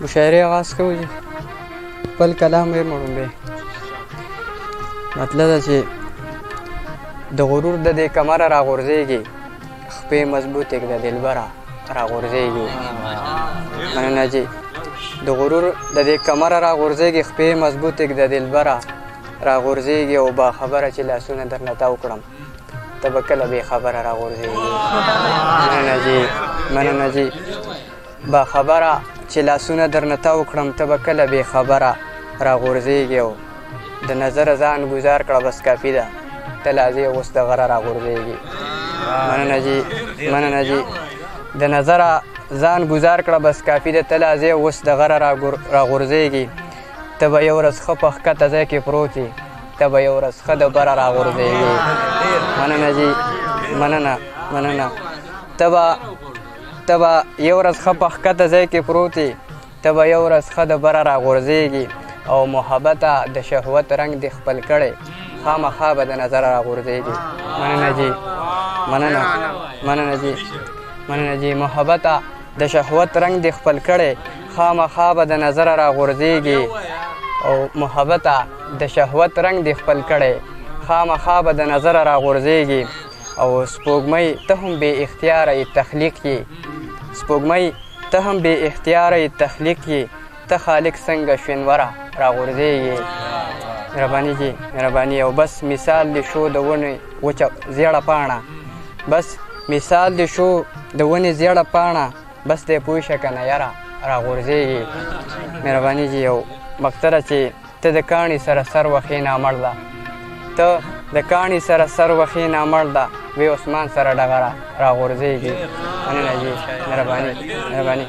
مشاعرې آغاز کوو چې خپل کلام یې وړومبی مطلب ده چې د غرور د دې کمره راغورځېږي خپې مضبوطې کړه دلبره راغورځېږي مننه جي د غرور د دې کمره راغورځېږي خپې مضبوطې کړه دلبره راغورځېږي او باخبره چې لاسونه درنه تاو کړم ته به کله بېخبره راغورځېږي مننه جي باخبره چې لاسونه درنه تاو کړم ته به کله بېخبره راغورځېږي او د نظره ځان ګزار کړه بس کافي ده ته لا ځې اوس د غره راغورځېږي مننه جي د نظره ځان ګزار کړه بس کافي ده ته لا ځې اوس د غره راغورځېږي ته به یو ورځ ښه په ښکته ځای کې پروت یې ته به یو ورځ ښه د بره راغورځېږي مننه جي مننه ته به یو ورځ ښه په ښکته ځای کې پروت یې ته به یو ورځ ښه د بره راغورځېږي او محبته د شهوت رنګ دې خپل کړی خامخا به د نظره راغورځېږي مننه جي محبته د شهوت رنګ دې خپل کړی خامخا به د نظره راغورځېږي او محبته د شهوت رنګ دې خپل کړی خامخا به د نظره راغورځېږي او سپوږمۍ ته هم بې اختیاره یې تخلیق یې سپوږمۍ ته هم بې اختیاره یې تخلیق یې ته خالق څنګه شینوره راغورځېږي مهرباني او بس مثال دې شو د ونې وچه زیړه پاڼه بس مثال دې شو د ونې زیړه پاڼه بس دې پوه شه که نه یاره راغورځېږي مهرباني جي او مقصده چې ته د کاڼي سره سر وخې نامړ ده ته د کاڼي سره سر وخې نامړ ده وی عثمان سره ډغره راغورځېږي مننه جي مهرباني